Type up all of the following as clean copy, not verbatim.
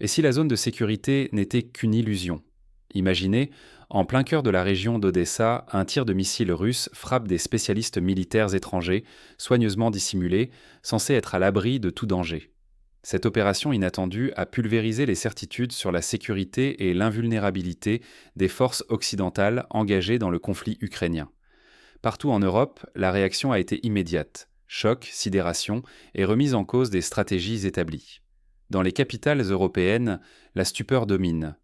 Et si la zone de sécurité n'était qu'une illusion? Imaginez, en plein cœur de la région d'Odessa, un tir de missile russe frappe des spécialistes militaires étrangers, soigneusement dissimulés, censés être à l'abri de tout danger. Cette opération inattendue a pulvérisé les certitudes sur la sécurité et l'invulnérabilité des forces occidentales engagées dans le conflit ukrainien. Partout en Europe, la réaction a été immédiate. Choc, sidération et remise en cause des stratégies établies. Dans les capitales européennes, la stupeur domine.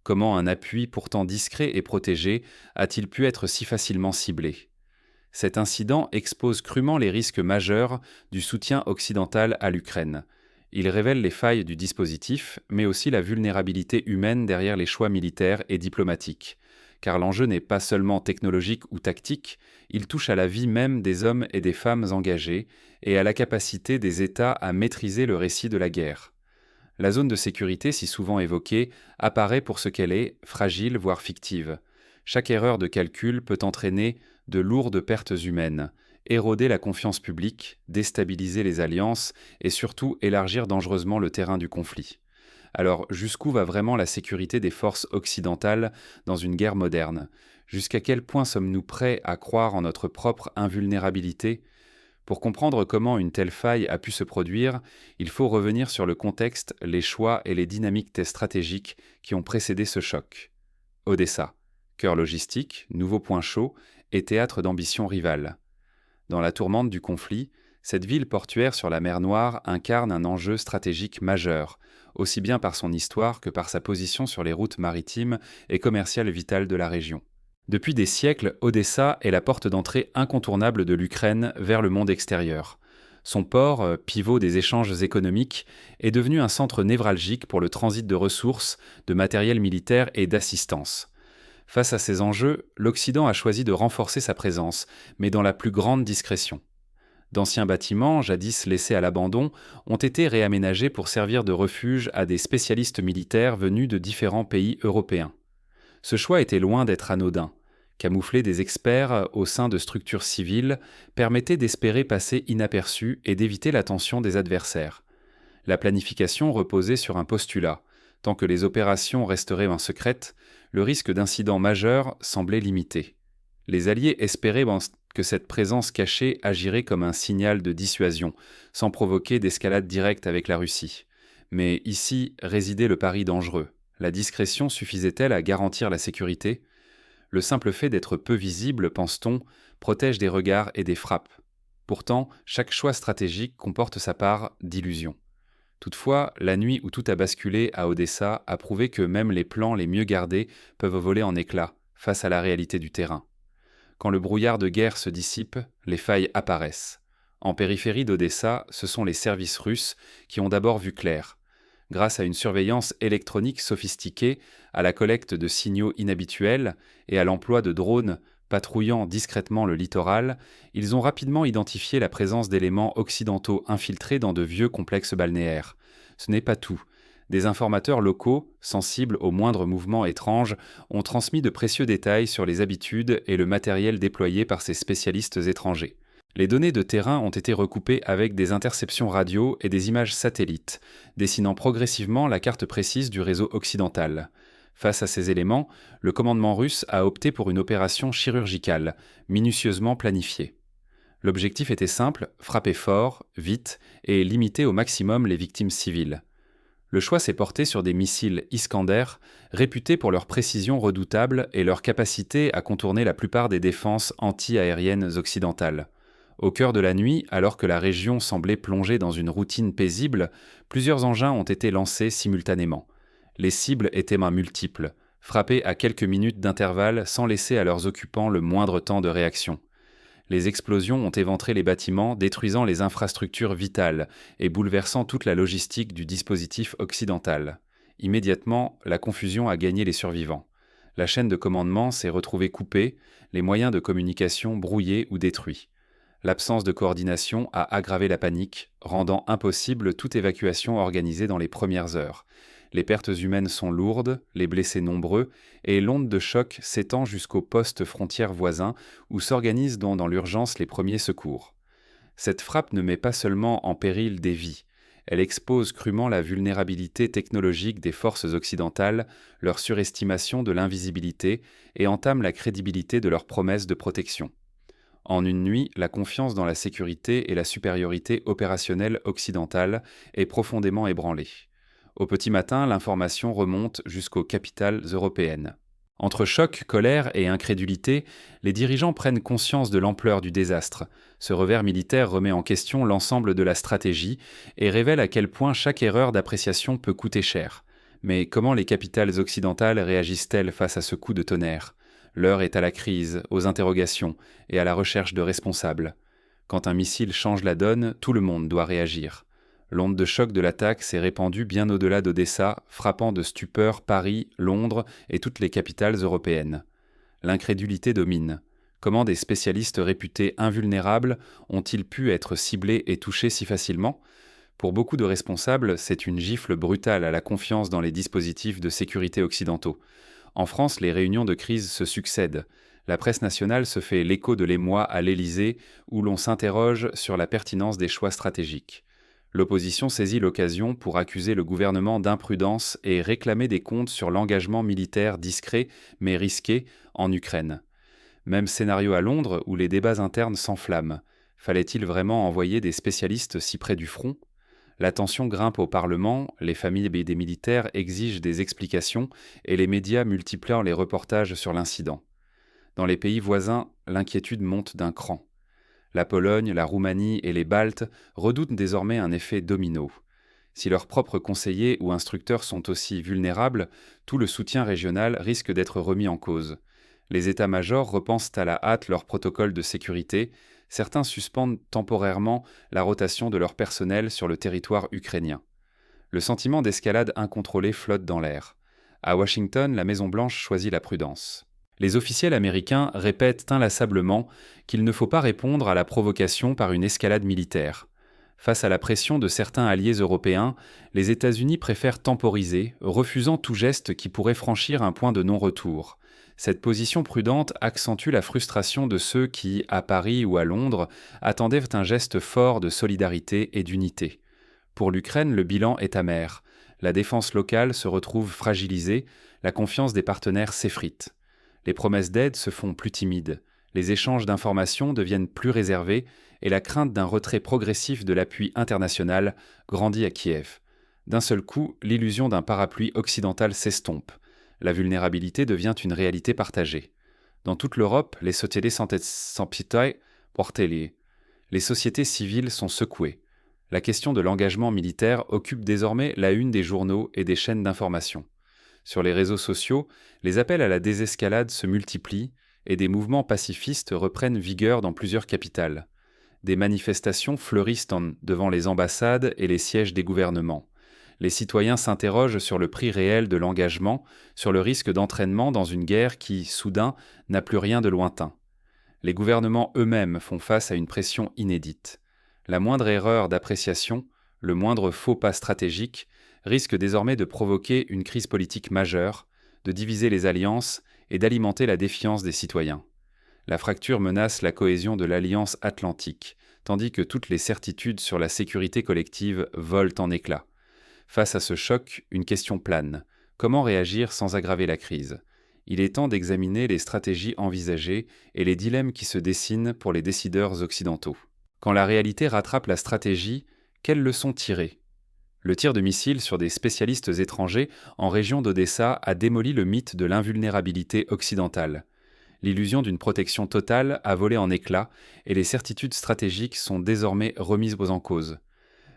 Comment un appui pourtant discret et protégé a-t-il pu être si facilement ciblé? Cet incident expose crûment les risques majeurs du soutien occidental à l'Ukraine. Il révèle les failles du dispositif, mais aussi la vulnérabilité humaine derrière les choix militaires et diplomatiques. Car l'enjeu n'est pas seulement technologique ou tactique, il touche à la vie même des hommes et des femmes engagés et à la capacité des États à maîtriser le récit de la guerre. La zone de sécurité, si souvent évoquée, apparaît pour ce qu'elle est, fragile voire fictive. Chaque erreur de calcul peut entraîner de lourdes pertes humaines, éroder la confiance publique, déstabiliser les alliances et surtout élargir dangereusement le terrain du conflit. Alors, jusqu'où va vraiment la sécurité des forces occidentales dans une guerre moderne? Jusqu'à quel point sommes-nous prêts à croire en notre propre invulnérabilité? Pour comprendre comment une telle faille a pu se produire, il faut revenir sur le contexte, les choix et les dynamiques stratégiques qui ont précédé ce choc. Odessa, cœur logistique, nouveau point chaud et théâtre d'ambitions rivales. Dans la tourmente du conflit, cette ville portuaire sur la mer Noire incarne un enjeu stratégique majeur, aussi bien par son histoire que par sa position sur les routes maritimes et commerciales vitales de la région. Depuis des siècles, Odessa est la porte d'entrée incontournable de l'Ukraine vers le monde extérieur. Son port, pivot des échanges économiques, est devenu un centre névralgique pour le transit de ressources, de matériel militaire et d'assistance. Face à ces enjeux, l'Occident a choisi de renforcer sa présence, mais dans la plus grande discrétion. D'anciens bâtiments, jadis laissés à l'abandon, ont été réaménagés pour servir de refuge à des spécialistes militaires venus de différents pays européens. Ce choix était loin d'être anodin. Camoufler des experts au sein de structures civiles permettait d'espérer passer inaperçu et d'éviter l'attention des adversaires. La planification reposait sur un postulat. Tant que les opérations resteraient secrètes, le risque d'incident majeur semblait limité. Les Alliés espéraient que cette présence cachée agirait comme un signal de dissuasion, sans provoquer d'escalade directe avec la Russie. Mais ici résidait le pari dangereux. La discrétion suffisait-elle à garantir la sécurité? Le simple fait d'être peu visible, pense-t-on, protège des regards et des frappes. Pourtant, chaque choix stratégique comporte sa part d'illusion. Toutefois, la nuit où tout a basculé à Odessa a prouvé que même les plans les mieux gardés peuvent voler en éclats face à la réalité du terrain. Quand le brouillard de guerre se dissipe, les failles apparaissent. En périphérie d'Odessa, ce sont les services russes qui ont d'abord vu clair. Grâce à une surveillance électronique sophistiquée, à la collecte de signaux inhabituels et à l'emploi de drones patrouillant discrètement le littoral, ils ont rapidement identifié la présence d'éléments occidentaux infiltrés dans de vieux complexes balnéaires. Ce n'est pas tout. Des informateurs locaux, sensibles aux moindres mouvements étranges, ont transmis de précieux détails sur les habitudes et le matériel déployé par ces spécialistes étrangers. Les données de terrain ont été recoupées avec des interceptions radio et des images satellites, dessinant progressivement la carte précise du réseau occidental. Face à ces éléments, le commandement russe a opté pour une opération chirurgicale, minutieusement planifiée. L'objectif était simple, frapper fort, vite et limiter au maximum les victimes civiles. Le choix s'est porté sur des missiles Iskander, réputés pour leur précision redoutable et leur capacité à contourner la plupart des défenses anti-aériennes occidentales. Au cœur de la nuit, alors que la région semblait plongée dans une routine paisible, plusieurs engins ont été lancés simultanément. Les cibles étaient multiples, frappées à quelques minutes d'intervalle sans laisser à leurs occupants le moindre temps de réaction. Les explosions ont éventré les bâtiments, détruisant les infrastructures vitales et bouleversant toute la logistique du dispositif occidental. Immédiatement, la confusion a gagné les survivants. La chaîne de commandement s'est retrouvée coupée, les moyens de communication brouillés ou détruits. L'absence de coordination a aggravé la panique, rendant impossible toute évacuation organisée dans les premières heures. Les pertes humaines sont lourdes, les blessés nombreux, et l'onde de choc s'étend jusqu'aux postes frontières voisins où s'organisent dans l'urgence les premiers secours. Cette frappe ne met pas seulement en péril des vies, Elle expose crûment la vulnérabilité technologique des forces occidentales, leur surestimation de l'invisibilité et entame la crédibilité de leurs promesses de protection. En une nuit, la confiance dans la sécurité et la supériorité opérationnelle occidentale est profondément ébranlée. Au petit matin, l'information remonte jusqu'aux capitales européennes. Entre choc, colère et incrédulité, les dirigeants prennent conscience de l'ampleur du désastre. Ce revers militaire remet en question l'ensemble de la stratégie et révèle à quel point chaque erreur d'appréciation peut coûter cher. Mais comment les capitales occidentales réagissent-elles face à ce coup de tonnerre ? L'heure est à la crise, aux interrogations et à la recherche de responsables. Quand un missile change la donne, tout le monde doit réagir. L'onde de choc de l'attaque s'est répandue bien au-delà d'Odessa, frappant de stupeur Paris, Londres et toutes les capitales européennes. L'incrédulité domine. Comment des spécialistes réputés invulnérables ont-ils pu être ciblés et touchés si facilement ? Pour beaucoup de responsables, c'est une gifle brutale à la confiance dans les dispositifs de sécurité occidentaux. En France, les réunions de crise se succèdent. La presse nationale se fait l'écho de l'émoi à l'Élysée, où l'on s'interroge sur la pertinence des choix stratégiques. L'opposition saisit l'occasion pour accuser le gouvernement d'imprudence et réclamer des comptes sur l'engagement militaire discret mais risqué en Ukraine. Même scénario à Londres où les débats internes s'enflamment. Fallait-il vraiment envoyer des spécialistes si près du front ? La tension grimpe au Parlement, les familles des militaires exigent des explications et les médias multiplient les reportages sur l'incident. Dans les pays voisins, l'inquiétude monte d'un cran. La Pologne, la Roumanie et les Baltes redoutent désormais un effet domino. Si leurs propres conseillers ou instructeurs sont aussi vulnérables, tout le soutien régional risque d'être remis en cause. Les états-majors repensent à la hâte leurs protocoles de sécurité, certains suspendent temporairement la rotation de leur personnel sur le territoire ukrainien. Le sentiment d'escalade incontrôlée flotte dans l'air. À Washington, la Maison-Blanche choisit la prudence. Les officiels américains répètent inlassablement qu'il ne faut pas répondre à la provocation par une escalade militaire. Face à la pression de certains alliés européens, les États-Unis préfèrent temporiser, refusant tout geste qui pourrait franchir un point de non-retour. Cette position prudente accentue la frustration de ceux qui, à Paris ou à Londres, attendaient un geste fort de solidarité et d'unité. Pour l'Ukraine, le bilan est amer. La défense locale se retrouve fragilisée, la confiance des partenaires s'effrite. Les promesses d'aide se font plus timides, les échanges d'informations deviennent plus réservés et la crainte d'un retrait progressif de l'appui international grandit à Kiev. D'un seul coup, l'illusion d'un parapluie occidental s'estompe. La vulnérabilité devient une réalité partagée. Dans toute l'Europe, les sociétés les sociétés civiles sont secouées. La question de l'engagement militaire occupe désormais la une des journaux et des chaînes d'information. Sur les réseaux sociaux, les appels à la désescalade se multiplient et des mouvements pacifistes reprennent vigueur dans plusieurs capitales. Des manifestations fleurissent devant les ambassades et les sièges des gouvernements. Les citoyens s'interrogent sur le prix réel de l'engagement, sur le risque d'entraînement dans une guerre qui, soudain, n'a plus rien de lointain. Les gouvernements eux-mêmes font face à une pression inédite. La moindre erreur d'appréciation, le moindre faux pas stratégique, risque désormais de provoquer une crise politique majeure, de diviser les alliances et d'alimenter la défiance des citoyens. La fracture menace la cohésion de l'Alliance atlantique, tandis que toutes les certitudes sur la sécurité collective volent en éclats. Face à ce choc, une question plane. Comment réagir sans aggraver la crise ? Il est temps d'examiner les stratégies envisagées et les dilemmes qui se dessinent pour les décideurs occidentaux. Quand la réalité rattrape la stratégie, quelles leçons tirer ? Le tir de missiles sur des spécialistes étrangers en région d'Odessa a démoli le mythe de l'invulnérabilité occidentale. L'illusion d'une protection totale a volé en éclats et les certitudes stratégiques sont désormais remises en cause.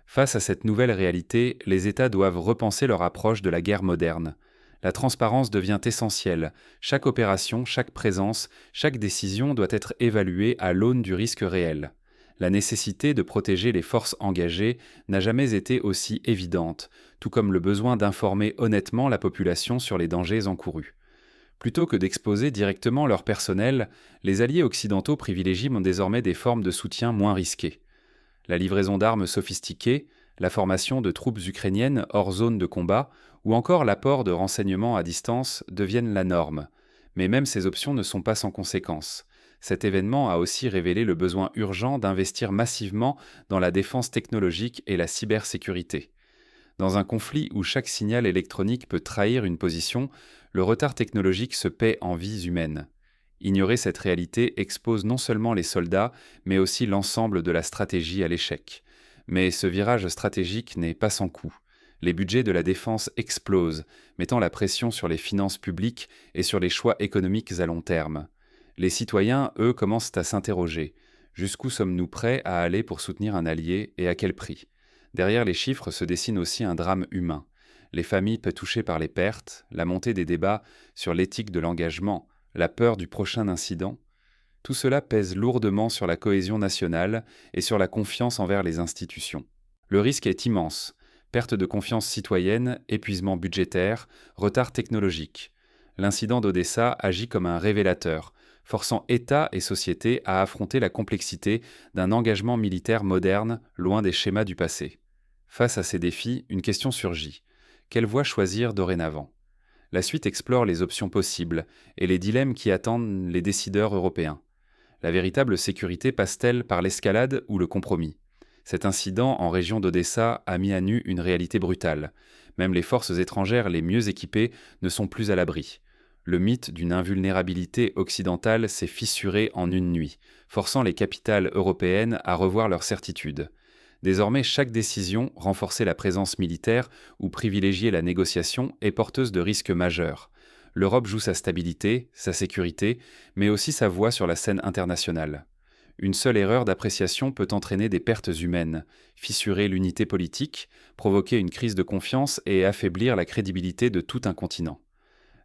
Face à cette nouvelle réalité, les États doivent repenser leur approche de la guerre moderne. La transparence devient essentielle. Chaque opération, chaque présence, chaque décision doit être évaluée à l'aune du risque réel. La nécessité de protéger les forces engagées n'a jamais été aussi évidente, tout comme le besoin d'informer honnêtement la population sur les dangers encourus. Plutôt que d'exposer directement leur personnel, les alliés occidentaux privilégient désormais des formes de soutien moins risquées. La livraison d'armes sophistiquées, la formation de troupes ukrainiennes hors zone de combat ou encore l'apport de renseignements à distance deviennent la norme. Mais même ces options ne sont pas sans conséquences. Cet événement a aussi révélé le besoin urgent d'investir massivement dans la défense technologique et la cybersécurité. Dans un conflit où chaque signal électronique peut trahir une position, le retard technologique se paie en vies humaines. Ignorer cette réalité expose non seulement les soldats, mais aussi l'ensemble de la stratégie à l'échec. Mais ce virage stratégique n'est pas sans coût. Les budgets de la défense explosent, mettant la pression sur les finances publiques et sur les choix économiques à long terme. Les citoyens, eux, commencent à s'interroger. Jusqu'où sommes-nous prêts à aller pour soutenir un allié et à quel prix ? Derrière les chiffres se dessine aussi un drame humain. Les familles touchées par les pertes, la montée des débats sur l'éthique de l'engagement, la peur du prochain incident, tout cela pèse lourdement sur la cohésion nationale et sur la confiance envers les institutions. Le risque est immense. Perte de confiance citoyenne, épuisement budgétaire, retard technologique. L'incident d'Odessa agit comme un révélateur, forçant État et société à affronter la complexité d'un engagement militaire moderne, loin des schémas du passé. Face à ces défis, une question surgit. Quelle voie choisir dorénavant ? La suite explore les options possibles et les dilemmes qui attendent les décideurs européens. La véritable sécurité passe-t-elle par l'escalade ou le compromis ? Cet incident en région d'Odessa a mis à nu une réalité brutale. Même les forces étrangères les mieux équipées ne sont plus à l'abri. Le mythe d'une invulnérabilité occidentale s'est fissuré en une nuit, forçant les capitales européennes à revoir leurs certitudes. Désormais, chaque décision, renforcer la présence militaire ou privilégier la négociation, est porteuse de risques majeurs. L'Europe joue sa stabilité, sa sécurité, mais aussi sa voix sur la scène internationale. Une seule erreur d'appréciation peut entraîner des pertes humaines, fissurer l'unité politique, provoquer une crise de confiance et affaiblir la crédibilité de tout un continent.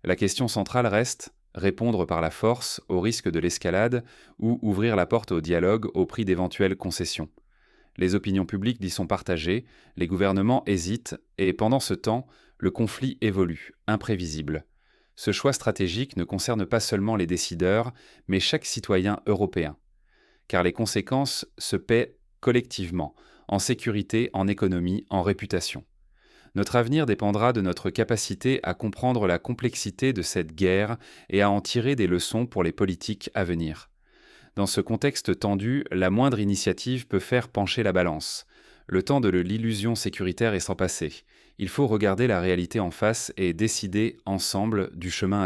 La question centrale reste répondre par la force au risque de l'escalade ou ouvrir la porte au dialogue au prix d'éventuelles concessions. Les opinions publiques y sont partagées, les gouvernements hésitent, et pendant ce temps, le conflit évolue, imprévisible. Ce choix stratégique ne concerne pas seulement les décideurs, mais chaque citoyen européen. Car les conséquences se paient collectivement, en sécurité, en économie, en réputation. Notre avenir dépendra de notre capacité à comprendre la complexité de cette guerre et à en tirer des leçons pour les politiques à venir. Dans ce contexte tendu, la moindre initiative peut faire pencher la balance. Le temps de l'illusion sécuritaire est sans passer. Il faut regarder la réalité en face et décider ensemble du chemin à